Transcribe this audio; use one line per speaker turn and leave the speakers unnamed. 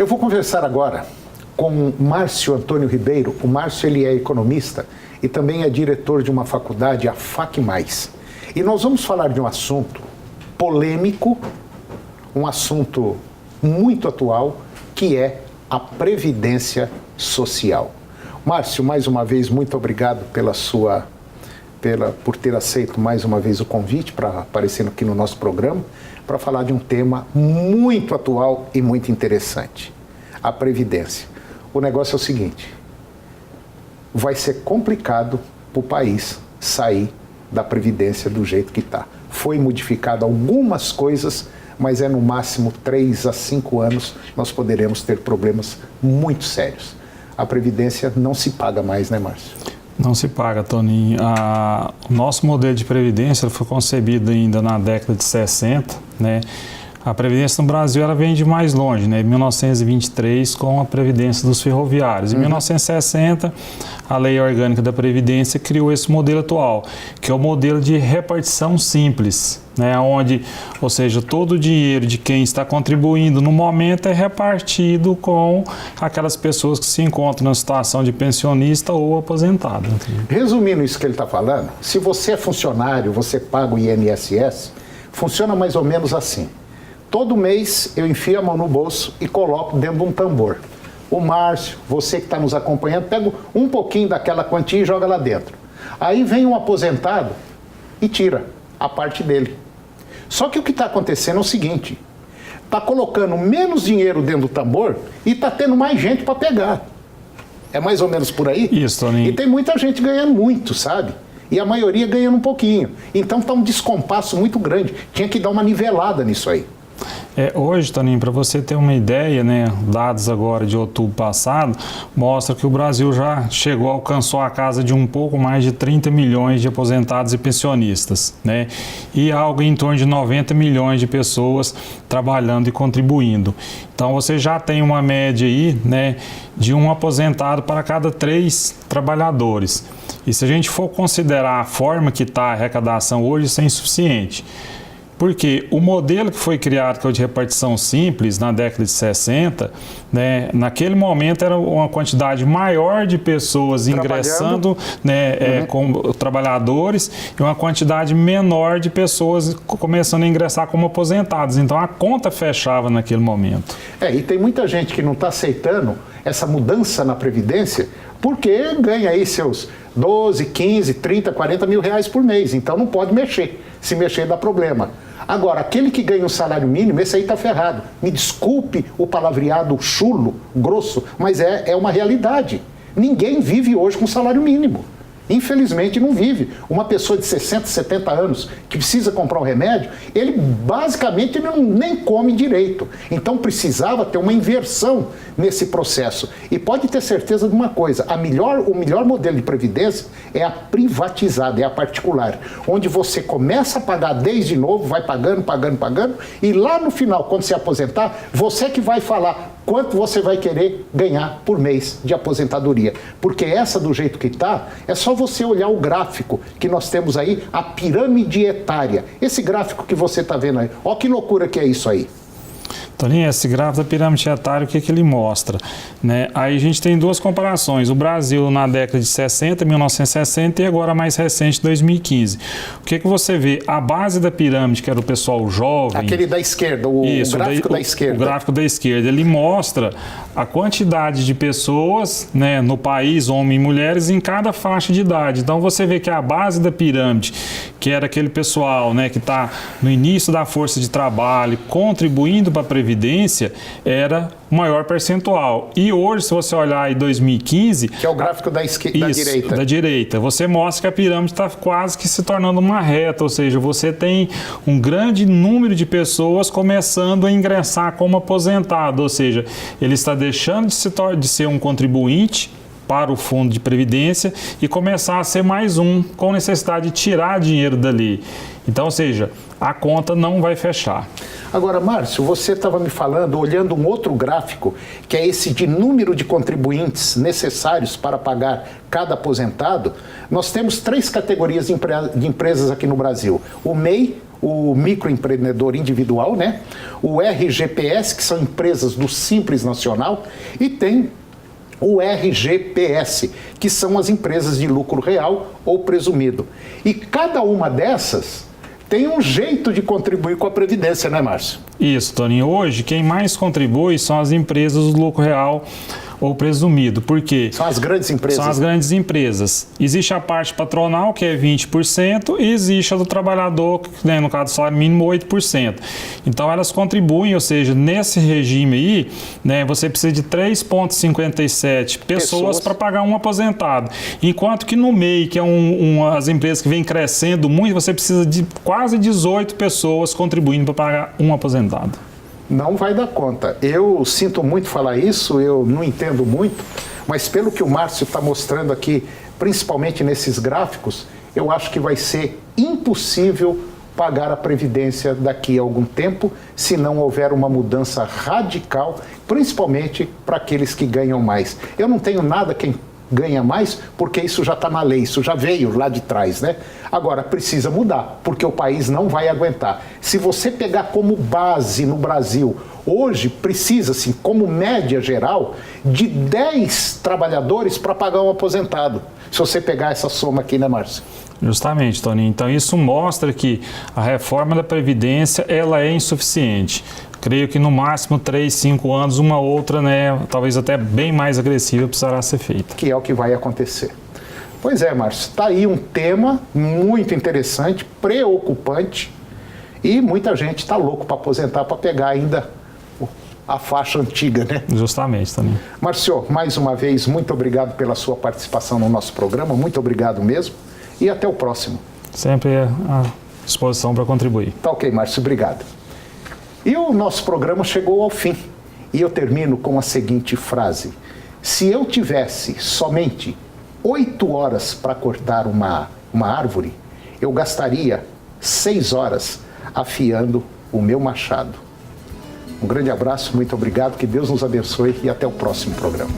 Eu vou conversar agora com Márcio Antônio Ribeiro. O Márcio, ele é economista e também é diretor de uma faculdade, a FAC+. E nós vamos falar de um assunto polêmico, um assunto muito atual, que é a Previdência Social. Márcio, mais uma vez, muito obrigado por ter aceito mais uma vez o convite para aparecer aqui no nosso programa, para falar de um tema muito atual e muito interessante, a Previdência. O negócio é o seguinte: vai ser complicado para o país sair da Previdência do jeito que está. Foi modificado algumas coisas, mas é no máximo 3 a 5 anos nós poderemos ter problemas muito sérios. A Previdência não se paga mais, né, Márcio?
Não se paga, Toninho. O nosso modelo de Previdência foi concebido ainda na década de 60, né? A Previdência no Brasil ela vem de mais longe, né? Em 1923, com a Previdência dos Ferroviários. Em 1960, a Lei Orgânica da Previdência criou esse modelo atual, que é o modelo de repartição simples, né? Onde, ou seja, todo o dinheiro de quem está contribuindo no momento é repartido com aquelas pessoas que se encontram na situação de pensionista ou aposentado.
Resumindo isso que ele está falando, se você é funcionário, você paga o INSS, funciona mais ou menos assim. Todo mês eu enfio a mão no bolso e coloco dentro de um tambor. O Márcio, você que está nos acompanhando, pega um pouquinho daquela quantia e joga lá dentro. Aí vem um aposentado e tira a parte dele. Só que o que está acontecendo é o seguinte: está colocando menos dinheiro dentro do tambor e está tendo mais gente para pegar. É mais ou menos por aí?
Isso, Toninho.
E tem muita gente ganhando muito, sabe? E a maioria ganhando um pouquinho. Então está um descompasso muito grande. Tinha que dar uma nivelada nisso aí.
Hoje, Toninho, para você ter uma ideia, né, dados agora de outubro passado, mostra que o Brasil já alcançou a casa de um pouco mais de 30 milhões de aposentados e pensionistas, né, e algo em torno de 90 milhões de pessoas trabalhando e contribuindo. Então, você já tem uma média aí, né, de um aposentado para cada 3 trabalhadores. E se a gente for considerar a forma que está a arrecadação hoje, isso é insuficiente. Porque o modelo que foi criado, que é o de repartição simples, na década de 60, né, naquele momento era uma quantidade maior de pessoas ingressando, né, como trabalhadores, e uma quantidade menor de pessoas começando a ingressar como aposentados. Então a conta fechava naquele momento.
E tem muita gente que não está aceitando essa mudança na Previdência, porque ganha aí seus 12, 15, 30, 40 mil reais por mês. Então não pode mexer. Se mexer dá problema. Agora, aquele que ganha um salário mínimo, esse aí está ferrado. Me desculpe o palavreado chulo, grosso, mas é uma realidade. Ninguém vive hoje com salário mínimo. Infelizmente não vive. Uma pessoa de 60, 70 anos que precisa comprar um remédio, ele basicamente nem come direito. Então precisava ter uma inversão nesse processo. E pode ter certeza de uma coisa: o melhor modelo de previdência é a privatizada, é a particular, onde você começa a pagar desde novo, vai pagando, e lá no final, quando se aposentar, você que vai falar quanto você vai querer ganhar por mês de aposentadoria. Porque essa, do jeito que está, é só você olhar o gráfico que nós temos aí, a pirâmide etária. Esse gráfico que você está vendo aí, olha que loucura que é isso aí.
Toninho, esse gráfico da pirâmide etária, o que ele mostra? Né? Aí a gente tem 2 comparações. O Brasil na década de 60, 1960, e agora mais recente, 2015. O que você vê? A base da pirâmide, que era o pessoal jovem...
Aquele da esquerda, o gráfico da esquerda.
O gráfico da esquerda, ele mostra a quantidade de pessoas, né, no país, homens e mulheres, em cada faixa de idade. Então você vê que a base da pirâmide, que era aquele pessoal, né, que está no início da força de trabalho, contribuindo para a Previdência, era o maior percentual. E hoje, se você olhar em 2015...
Que é o gráfico da direita.
Da direita. Você mostra que a pirâmide está quase que se tornando uma reta, ou seja, você tem um grande número de pessoas começando a ingressar como aposentado, ou seja, ele está deixando de ser um contribuinte para o fundo de previdência e começar a ser mais um com necessidade de tirar dinheiro dali. Então, ou seja, a conta não vai fechar.
Agora, Márcio, você estava me falando, olhando um outro gráfico, que é esse de número de contribuintes necessários para pagar cada aposentado. Nós temos 3 categorias de empresas aqui no Brasil: o MEI, o microempreendedor individual, né? O RGPS, que são empresas do Simples Nacional, e tem o RGPS, que são as empresas de lucro real ou presumido. E cada uma dessas tem um jeito de contribuir com a Previdência, né, Márcio?
Isso, Toninho. Hoje, quem mais contribui são as empresas do lucro real ou presumido. Por quê?
São as grandes empresas.
São as grandes empresas. Existe a parte patronal, que é 20%, e existe a do trabalhador, né, no caso do salário mínimo, 8%. Então, elas contribuem, ou seja, nesse regime aí, né, você precisa de 3,57 pessoas para pagar um aposentado. Enquanto que no MEI, que é as empresas que vêm crescendo muito, você precisa de quase 18 pessoas contribuindo para pagar um aposentado.
Não vai dar conta. Eu sinto muito falar isso, eu não entendo muito, mas pelo que o Márcio está mostrando aqui, principalmente nesses gráficos, eu acho que vai ser impossível pagar a Previdência daqui a algum tempo, se não houver uma mudança radical, principalmente para aqueles que ganham mais. Eu não tenho nada quem ganha mais, porque isso já está na lei, isso já veio lá de trás, né? Agora, precisa mudar, porque o país não vai aguentar. Se você pegar como base no Brasil, hoje precisa-se, como média geral, de 10 trabalhadores para pagar um aposentado. Se você pegar essa soma aqui, né, Márcio?
Justamente, Toninho. Então, isso mostra que a reforma da Previdência ela é insuficiente. Creio que no máximo 3, 5 anos, uma outra, né, talvez até bem mais agressiva, precisará ser feita.
Que é o que vai acontecer. Pois é, Márcio, está aí um tema muito interessante, preocupante, e muita gente está louco para aposentar, para pegar ainda a faixa antiga, né?
Justamente, Toninho.
Márcio, mais uma vez, muito obrigado pela sua participação no nosso programa, muito obrigado mesmo, e até o próximo.
Sempre à disposição para contribuir.
Tá ok, Márcio, obrigado. E o nosso programa chegou ao fim. E eu termino com a seguinte frase: se eu tivesse somente 8 horas para cortar uma árvore, eu gastaria 6 horas afiando o meu machado. Um grande abraço, muito obrigado, que Deus nos abençoe e até o próximo programa.